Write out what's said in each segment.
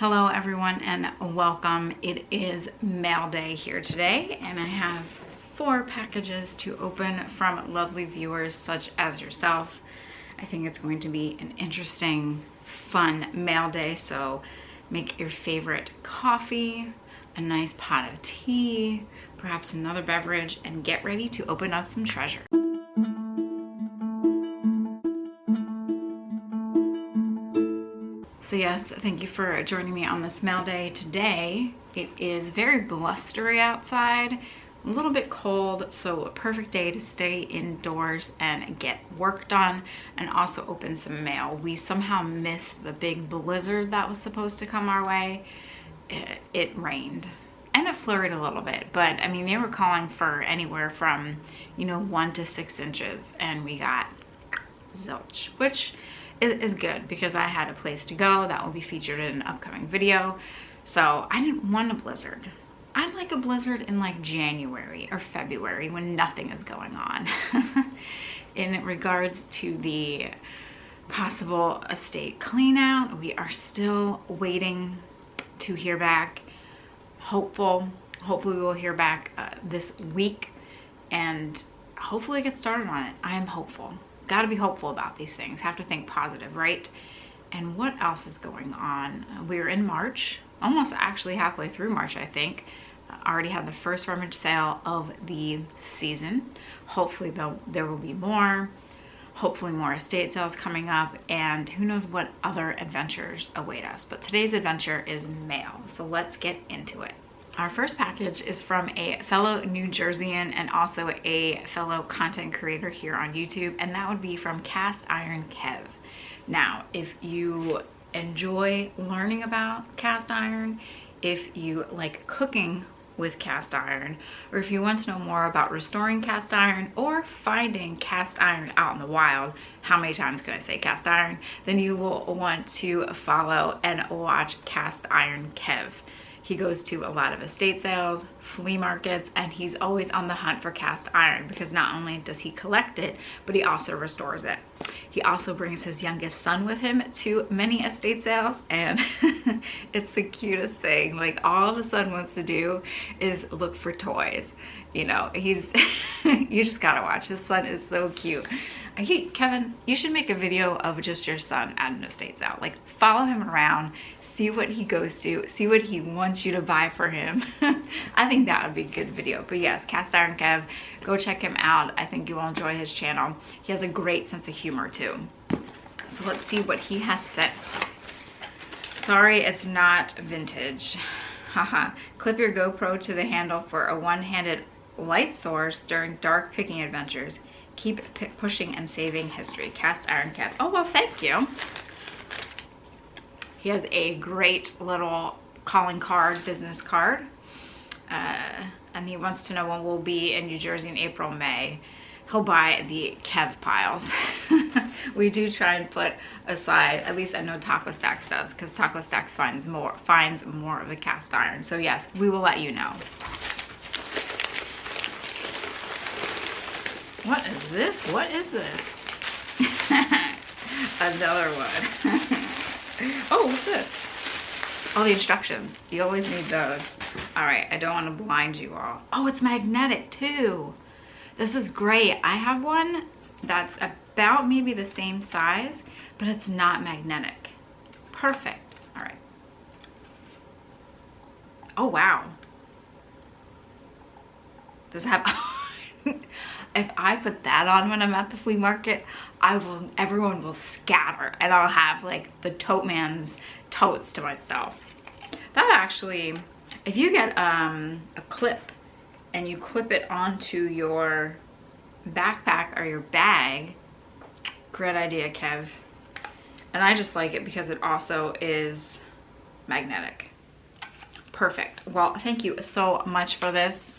Hello everyone and welcome. It is mail day here today and I have 4 packages to open from lovely viewers such as yourself. I think it's going to be an interesting, fun mail day, so make your favorite coffee, a nice pot of tea, perhaps another beverage, and get ready to open up some treasure. So yes, thank you for joining me on this mail day today. It is very blustery outside, a little bit cold, so a perfect day to stay indoors and get work done and also open some mail. We somehow missed the big blizzard that was supposed to come our way. It rained and it flurried a little bit, but I mean, they were calling for anywhere from, 1 to 6 inches, and we got zilch, which is good because I had a place to go that will be featured in an upcoming video. So I didn't want a blizzard. I'd like a blizzard in like January or February when nothing is going on. In regards to the possible estate clean out, we are still waiting to hear back. Hopefully we will hear back this week and hopefully get started on it. I am hopeful. Got to be hopeful about these things. Have to think positive, right? And what else is going on? We're in March, almost actually halfway through March, I think. Already had the first rummage sale of the season. Hopefully there will be more. Hopefully more estate sales coming up, and who knows what other adventures await us. But today's adventure is mail, so let's get into it. Our first package is from a fellow New Jerseyan and also a fellow content creator here on YouTube, and that would be from Cast Iron Kev. Now, if you enjoy learning about cast iron, if you like cooking with cast iron, or if you want to know more about restoring cast iron or finding cast iron out in the wild, how many times can I say cast iron? Then you will want to follow and watch Cast Iron Kev. He goes to a lot of estate sales, flea markets, and he's always on the hunt for cast iron because not only does he collect it, but he also restores it. He also brings his youngest son with him to many estate sales, and it's the cutest thing. Like, all the son wants to do is look for toys. He's you just gotta watch. His son is so cute. Kevin, you should make a video of just your son at an estate sale. Like, follow him around, see what he goes to, see what he wants you to buy for him. I think that would be a good video. But yes, Cast Iron Kev, go check him out. I think you will enjoy his channel. He has a great sense of humor too. So let's see what he has sent. Sorry, it's not vintage. Haha. Clip your GoPro to the handle for a one-handed light source during dark picking adventures. Keep pushing and saving history. Cast Iron Kev. Oh, well, thank you. He has a great little calling card, business card. And he wants to know when we'll be in New Jersey in April, May. He'll buy the Kev piles. We do try and put aside, at least I know Taco Stacks does, because Taco Stacks finds more of the cast iron. So yes, we will let you know. What is this? What is this? Another one. Oh, what's this? Oh, the instructions. You always need those. All right, I don't want to blind you all. Oh, it's magnetic too. This is great. I have one that's about maybe the same size, but it's not magnetic. Perfect. All right. Oh, wow. Does it have... If I put that on when I'm at the flea market, everyone will scatter, and I'll have like the tote man's totes to myself. That actually, if you get a clip and you clip it onto your backpack or your bag, great idea, Kev. And I just like it because it also is magnetic. Perfect. Well, thank you so much for this.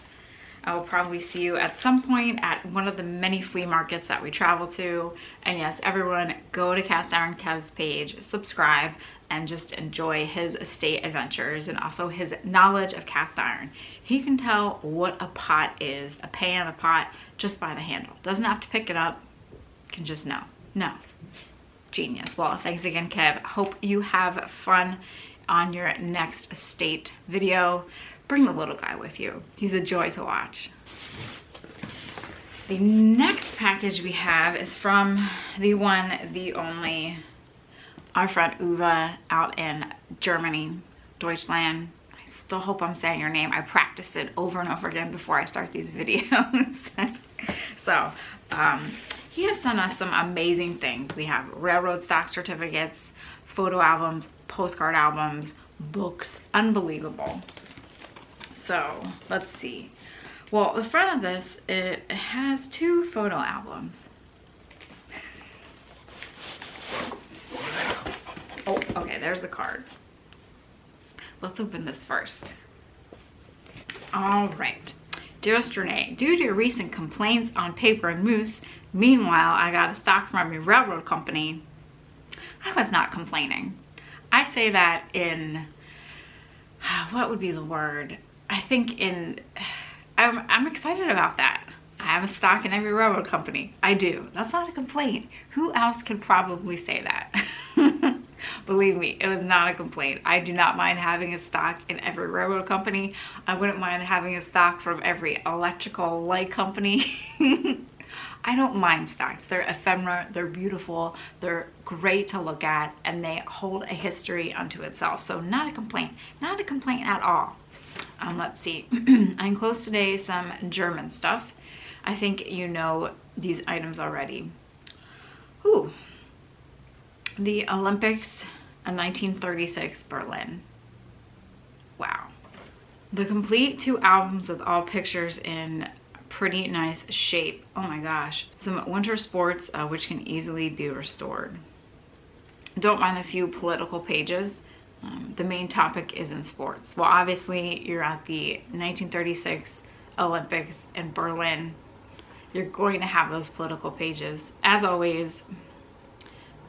I will probably see you at some point at one of the many flea markets that we travel to. And yes, everyone, go to Cast Iron Kev's page, subscribe, and just enjoy his estate adventures and also his knowledge of cast iron. He can tell what a pot is, a pan, a pot, just by the handle. Doesn't have to pick it up, can just know. No. Genius. Well, thanks again, Kev. Hope you have fun on your next state video, bring the little guy with you. He's a joy to watch. The next package we have is from the one, the only, our friend Uwe out in Germany, Deutschland. I still hope I'm saying your name. I practice it over and over again before I start these videos. So he has sent us some amazing things. We have railroad stock certificates, photo albums, postcard albums, books, unbelievable. So let's see. Well, the front of this, it has 2 photo albums. Oh, okay, there's the card. Let's open this first. All right. Dearest Renee, due to your recent complaints on paper and mousse, meanwhile, I got a stock from your railroad company. I was not complaining. I say that in, what would be the word? I think I'm excited about that. I have a stock in every railroad company. I do. That's not a complaint. Who else could probably say that? Believe me, it was not a complaint. I do not mind having a stock in every railroad company. I wouldn't mind having a stock from every electrical light company. I don't mind stocks. They're ephemera, they're beautiful, they're great to look at, and they hold a history unto itself. So not a complaint at all. Let's see. I enclosed today some German stuff. I think you know these items already. Ooh. The Olympics in 1936 Berlin. Wow. The complete 2 albums with all pictures in pretty nice shape. Oh my gosh. Some winter sports which can easily be restored. Don't mind the few political pages. The main topic is in sports. Well, obviously you're at the 1936 Olympics in Berlin. You're going to have those political pages. As always,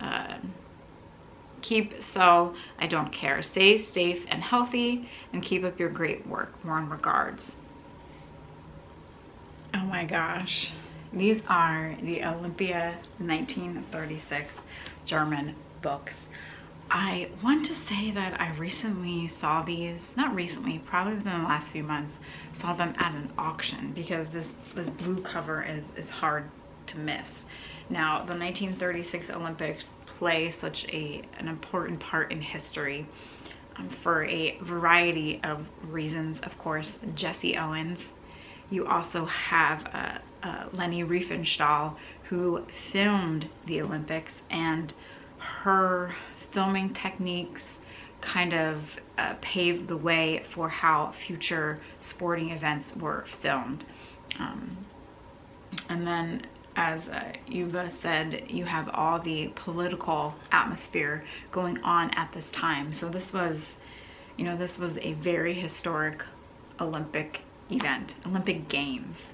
I don't care. Stay safe and healthy and keep up your great work. Warm regards. Oh my gosh. These are the Olympia 1936 German books. I want to say that I recently saw these, not recently, probably within the last few months, saw them at an auction because this blue cover is hard to miss. Now, the 1936 Olympics play such an important part in history for a variety of reasons. Of course, Jesse Owens. You also have Leni Riefenstahl, who filmed the Olympics, and her filming techniques kind of paved the way for how future sporting events were filmed. And then, as Uwe said, you have all the political atmosphere going on at this time. So this was, this was a very historic Olympic event, Olympic Games.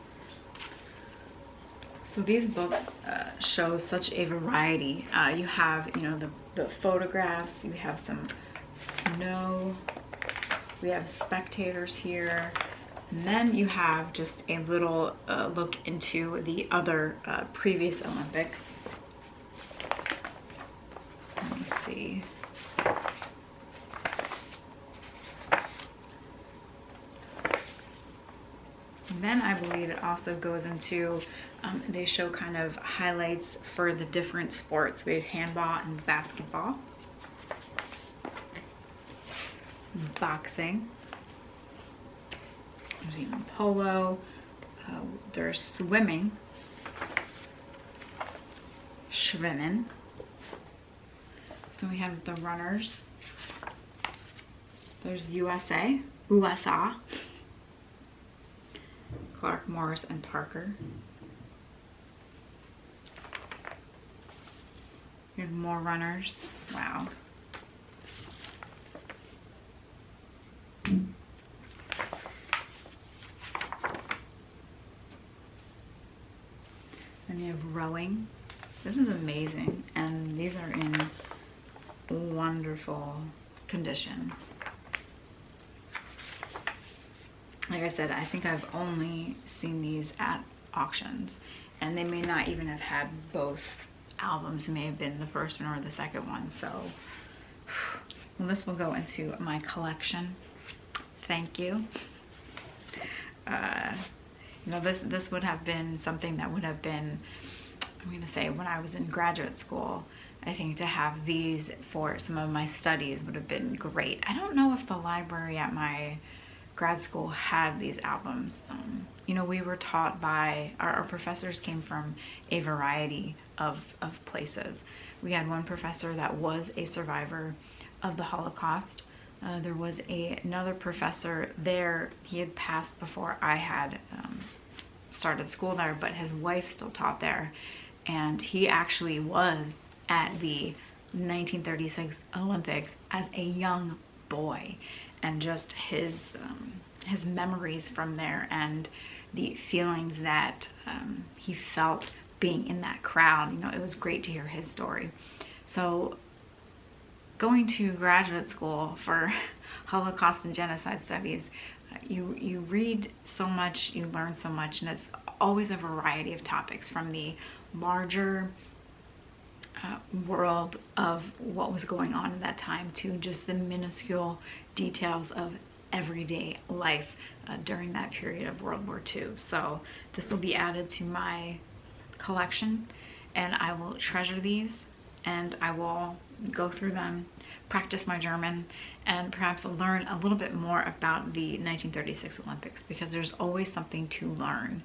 So these books show such a variety. You have, the photographs, you have some snow, we have spectators here, and then you have just a little look into the other previous Olympics. Let me see. And then I believe it also goes into, they show kind of highlights for the different sports. We have handball and basketball, boxing, there's even polo, there's swimming, schwimmen. So we have the runners, there's USA, Clark, Morris, and Parker. You have more runners. Wow. Then you have rowing. This is amazing, and these are in wonderful condition. Like I said, I think I've only seen these at auctions, and they may not even have had both albums. It may have been the first one or the second one. So Well, this will go into my collection. Thank you. You know, this would have been something that would have been, I'm going to say, when I was in graduate school. I think to have these for some of my studies would have been great. I don't know if the library at my grad school had these albums. You know, we were taught by, our professors came from a variety of places. We had one professor that was a survivor of the Holocaust. There was another professor there. He had passed before I had started school there, but his wife still taught there. And he actually was at the 1936 Olympics as a young boy. And just his memories from there and the feelings that he felt being in that crowd, you know, it was great to hear his story. So going to graduate school for Holocaust and genocide studies, you read so much, you learn so much, and it's always a variety of topics, from the larger world of what was going on at that time to just the minuscule details of everyday life during that period of World War II. So this will be added to my collection, and I will treasure these, and I will go through them, practice my German, and perhaps learn a little bit more about the 1936 Olympics, because there's always something to learn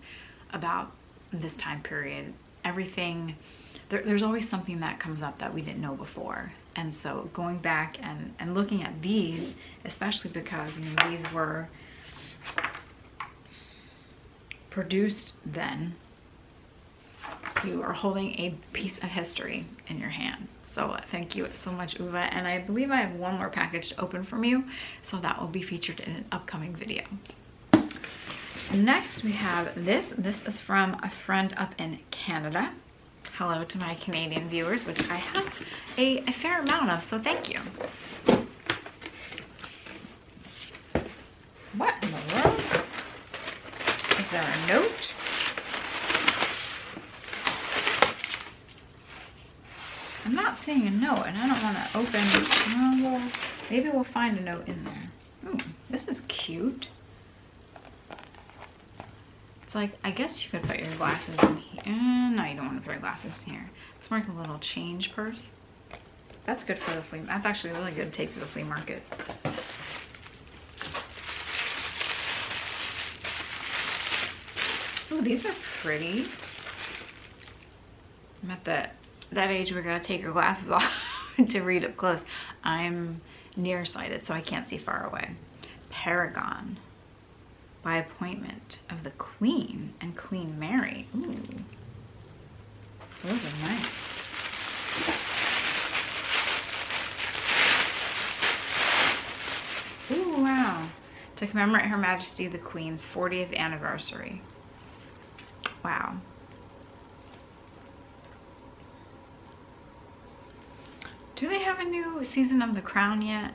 about this time period. Everything, there's always something that comes up that we didn't know before. And so going back and looking at these, especially because, you know, these were produced then, you are holding a piece of history in your hand. So thank you so much, Uwe. And I believe I have one more package to open from you, so that will be featured in an upcoming video. Next we have this. This is from a friend up in Canada. Hello to my Canadian viewers, which I have a fair amount of, so thank you. What in the world? Is there a note? I'm not seeing a note, and I don't want to open. Well, maybe we'll find a note in there. Ooh, this is cute. It's like, I guess you could put your glasses in here. No, you don't want to put your glasses in here. It's more like a little change purse. That's good for the flea. That's actually really good to take to the flea market. Oh, these are pretty. I'm at that age where you gotta take your glasses off to read up close. I'm nearsighted, so I can't see far away. Paragon. By appointment of the Queen and Queen Mary. Ooh. Those are nice. Ooh, wow. To commemorate Her Majesty the Queen's 40th anniversary. Wow. Do they have a new season of The Crown yet?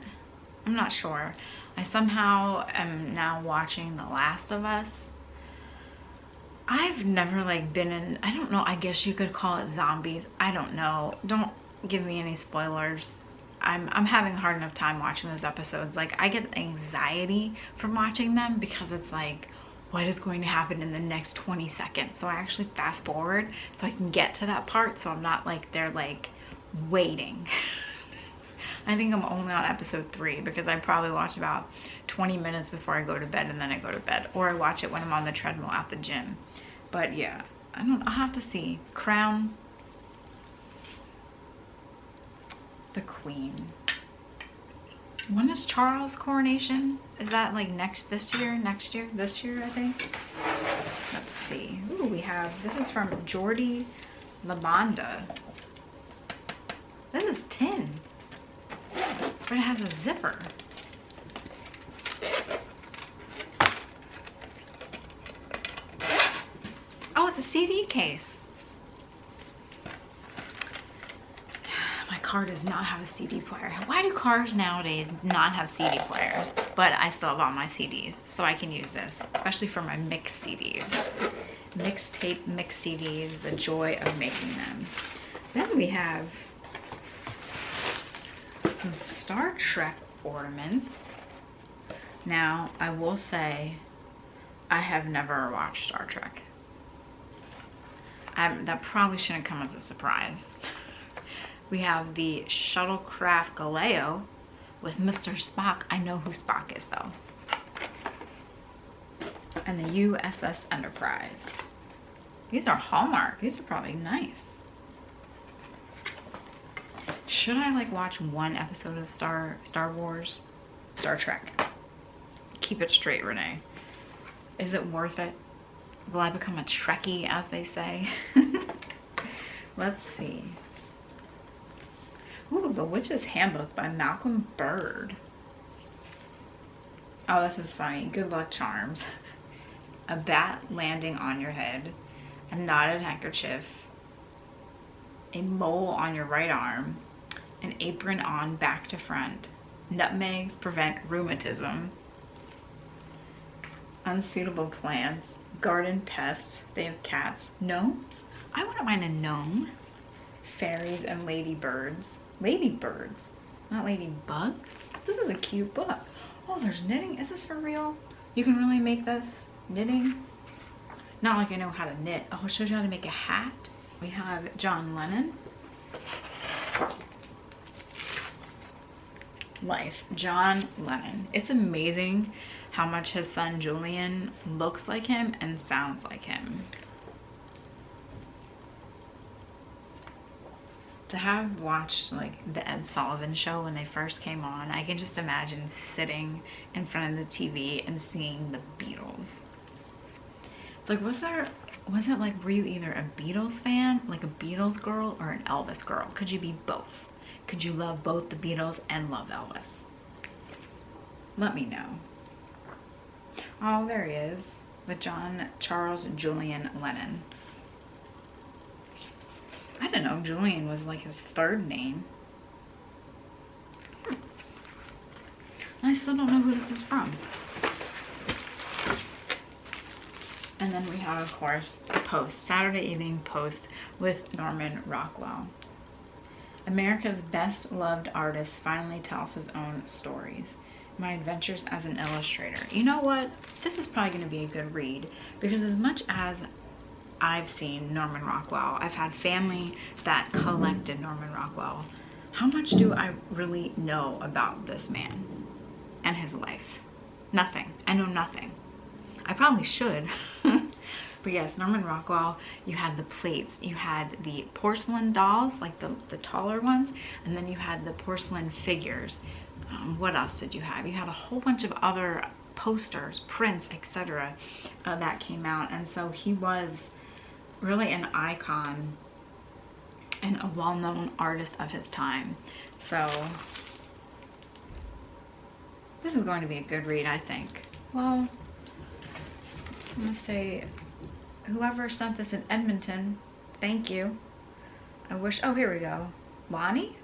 I'm not sure. I somehow am now watching The Last of Us. I've never like been in, I don't know, I guess you could call it zombies. I don't know. Don't give me any spoilers. I'm having a hard enough time watching those episodes. Like, I get anxiety from watching them because it's like, what is going to happen in the next 20 seconds? So I actually fast forward so I can get to that part, so I'm not like they're like waiting. I think I'm only on episode 3 because I probably watch about 20 minutes before I go to bed, and then I go to bed, or I watch it when I'm on the treadmill at the gym. But yeah, I'll have to see. Crown. The Queen. When is Charles' coronation? Is that like this year, this year, I think? Let's see. Ooh, we have, this is from Jordi Labanda. This is tin, but it has a zipper. Oh, it's a CD case. My car does not have a CD player. Why do cars nowadays not have CD players? But I still have all my CDs, so I can use this, especially for my mix CDs. Mixtape mix CDs, the joy of making them. Then we have some Star Trek ornaments. Now, I will say, I have never watched Star Trek. That probably shouldn't come as a surprise. We have the shuttlecraft Galileo with Mr. Spock. I know who Spock is though. And the USS Enterprise. These are Hallmark. These are probably nice. Should I like watch one episode of Star Trek? Keep it straight, Renee. Is it worth it? Will I become a Trekkie, as they say? Let's see. Ooh, The Witch's Handbook by Malcolm Bird. Oh, this is funny. Good luck charms. A bat landing on your head, a knotted handkerchief, a mole on your right arm, an apron on back to front, nutmegs prevent rheumatism, unsuitable plants, garden pests, they have cats, gnomes. I wouldn't mind a gnome. Fairies and ladybirds. Ladybirds, not ladybugs. This is a cute book. Oh, there's knitting. Is this for real? You can really make this knitting? Not like I know how to knit. Oh, it shows you how to make a hat. We have John Lennon. Life, John Lennon. It's amazing how much his son Julian looks like him and sounds like him. To have watched like the Ed Sullivan Show when they first came on, I can just imagine sitting in front of the TV and seeing the Beatles. It's like, was it like, were you either a Beatles fan, like a Beatles girl, or an Elvis girl? Could you be both? Could you love both the Beatles and love Elvis? Let me know. Oh, there he is, with John Charles Julian Lennon. I didn't know Julian was like his third name. I still don't know who this is from. And then we have, of course, the Post, Saturday Evening Post with Norman Rockwell. America's best loved artist finally tells his own stories. My adventures as an illustrator. You know what? This is probably going to be a good read, because as much as I've seen Norman Rockwell, I've had family that collected Norman Rockwell, how much do I really know about this man and his life? Nothing. I know nothing. I probably should. But yes, Norman Rockwell, you had the plates, you had the porcelain dolls, like the taller ones, and then you had the porcelain figures. What else did you have? You had a whole bunch of other posters, prints, etc. That came out. And so he was really an icon and a well-known artist of his time. So this is going to be a good read, I think. Well, I'm gonna say, whoever sent this in Edmonton, thank you. I wish, oh, here we go. Lonnie?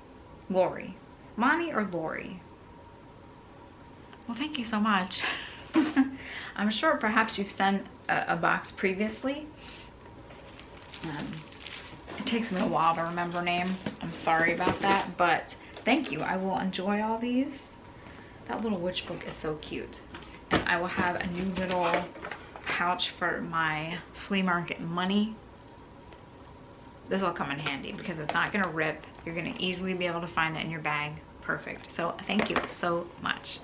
Lori. Lonnie or Lori? Well, thank you so much. I'm sure perhaps you've sent a box previously. It takes me a while to remember names. I'm sorry about that, but thank you. I will enjoy all these. That little witch book is so cute. And I will have a new little pouch for my flea market money. This will come in handy because it's not gonna rip. You're gonna easily be able to find it in your bag. Perfect. So thank you so much.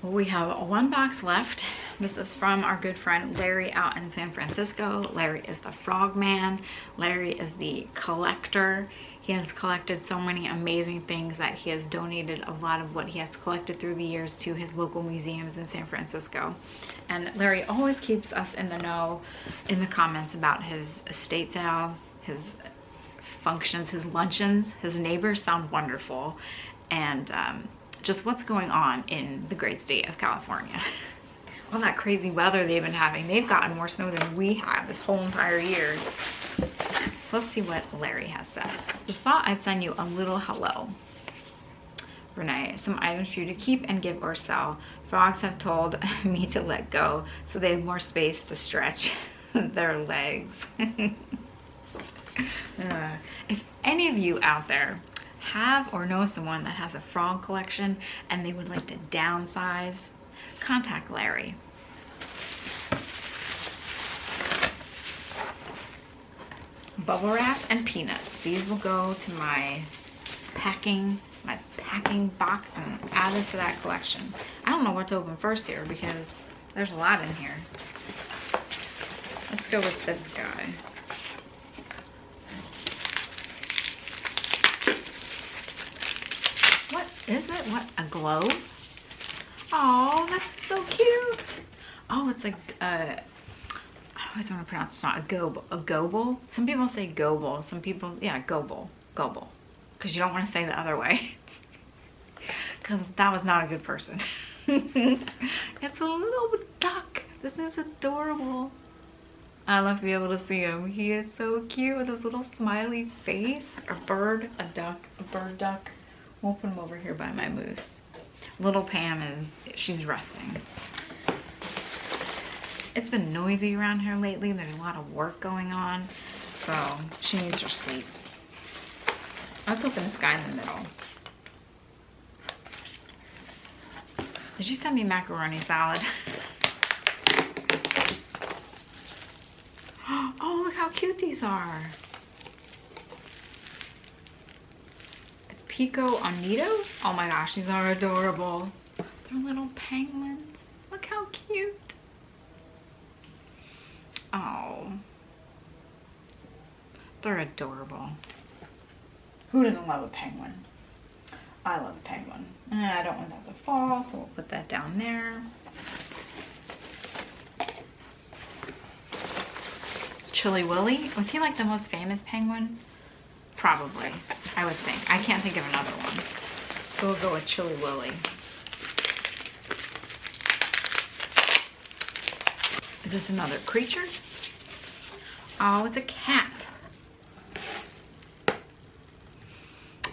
We have one box left. This is from our good friend Larry out in San Francisco. Larry is the frogman. Larry is the collector. He has collected so many amazing things that he has donated a lot of what he has collected through the years to his local museums in San Francisco. And Larry always keeps us in the know in the comments about his estate sales, his functions, his luncheons. His neighbors sound wonderful. And just what's going on in the great state of California. All that crazy weather they've been having. They've gotten more snow than we have this whole entire year. So let's see what Larry has said. Just thought I'd send you a little hello. Renee, some items for you to keep and give or sell. Frogs have told me to let go so they have more space to stretch their legs. If any of you out there have or know someone that has a frog collection and they would like to downsize, contact Larry. Bubble wrap and peanuts. These will go to my packing box and add it to that collection. I don't know what to open first here because there's a lot in here. Let's go with this guy. What is it? What, a globe? Oh, this is so cute. Oh, it's like I always want to pronounce it's not a gobel. Some people say gobel. Some people, yeah, gobel. Because you don't want to say the other way. Because that was not a good person. It's a little duck. This is adorable. I love to be able to see him. He is so cute with his little smiley face. A bird, a duck, a bird duck. We'll put him over here by my moose. Little Pam she's resting. It's been noisy around here lately. There's a lot of work going on. So she needs her sleep. Let's open this guy in the middle. Did you send me macaroni salad? Oh, look how cute these are. It's Pico Onito. Oh my gosh, these are adorable. They're little penguins. Look how cute. Oh. They're adorable. Who doesn't love a penguin? I love a penguin. I don't want that to fall, so we'll put that down there. Chilly Willy. Was he like the most famous penguin? Probably, I would think. I can't think of another one. So we'll go with Chilly Willy. Is this another creature? Oh, it's a cat.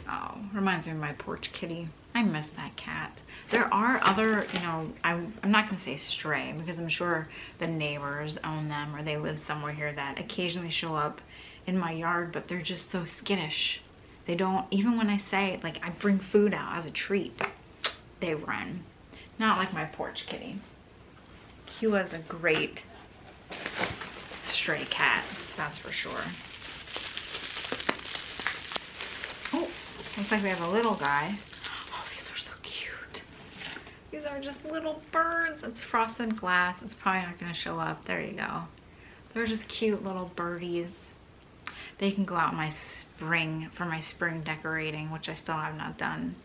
Oh, reminds me of my porch kitty. I miss that cat. There are other, you know, I'm not going to say stray because I'm sure the neighbors own them or they live somewhere here that occasionally show up in my yard, but they're just so skittish. They don't, even when I say, like, I bring food out as a treat, they run. Not like my porch kitty. He was a great stray cat, that's for sure. Oh, looks like we have a little guy. Oh, these are so cute. These are just little birds. It's frosted glass. It's probably not going to show up. There you go. They're just cute little birdies. They can go out in my spring, for my spring decorating, which I still have not done.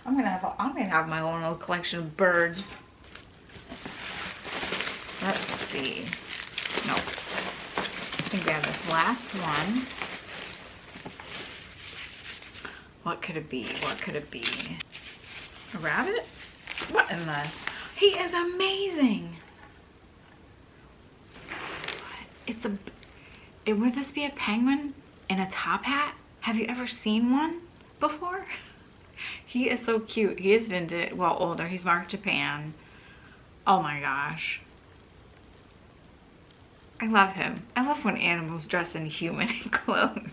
I'm gonna have my own little collection of birds. Let's see. Nope. I think we have this last one. What could it be? What could it be? A rabbit? What in the? He is amazing. It's a. Would this be a penguin in a top hat? Have you ever seen one before? He is so cute. He is vintage, well, older. He's marked Japan. Oh my gosh. I love him. I love when animals dress in human clothes.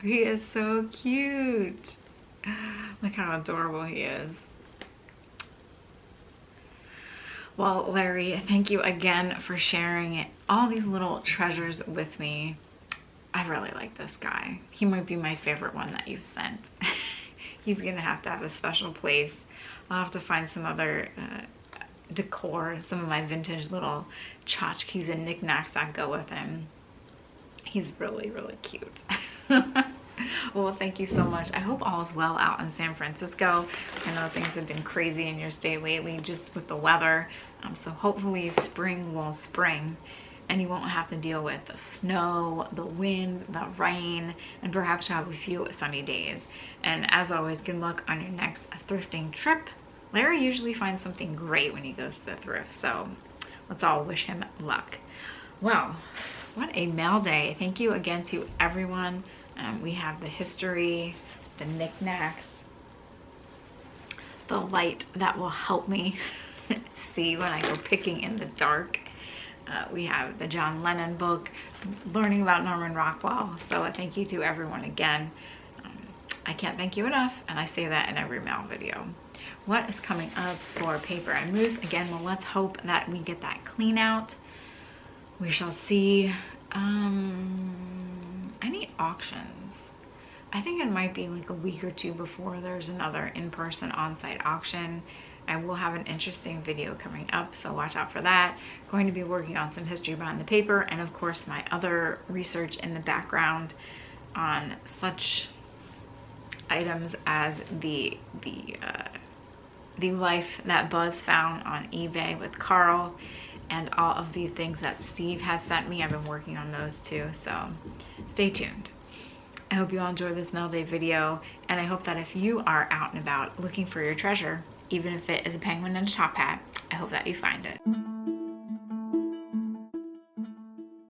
He is so cute. Look how adorable he is. Well, Larry, thank you again for sharing all these little treasures with me. I really like this guy. He might be my favorite one that you've sent. He's gonna have to have a special place. I'll have to find some other decor, some of my vintage little tchotchkes and knickknacks that go with him. He's really, really cute. Well, thank you so much. I hope all is well out in San Francisco. I know things have been crazy in your state lately just with the weather. So hopefully spring will spring and you won't have to deal with the snow, the wind, the rain, and perhaps have a few sunny days. And as always, good luck on your next thrifting trip. Larry usually finds something great when he goes to the thrift, so let's all wish him luck. Well, what a mail day. Thank you again to everyone. We have the history, the knickknacks, the light that will help me see when I go picking in the dark. We have the John Lennon book, learning about Norman Rockwell. So thank you to everyone again. I can't thank you enough, and I say that in every mail video. What is coming up for Paper and Moose? Again, well, let's hope that we get that clean out. We shall see. Any auctions? I think it might be like a week or two before there's another in-person on-site auction. I will have an interesting video coming up, so watch out for that. Going to be working on some history behind the paper, and of course my other research in the background on such items as the life that Buzz found on eBay with Carl, and all of the things that Steve has sent me. I've been working on those too, so stay tuned. I hope you all enjoyed this mail day video, and I hope that if you are out and about looking for your treasure, even if it is a penguin and a top hat, I hope that you find it.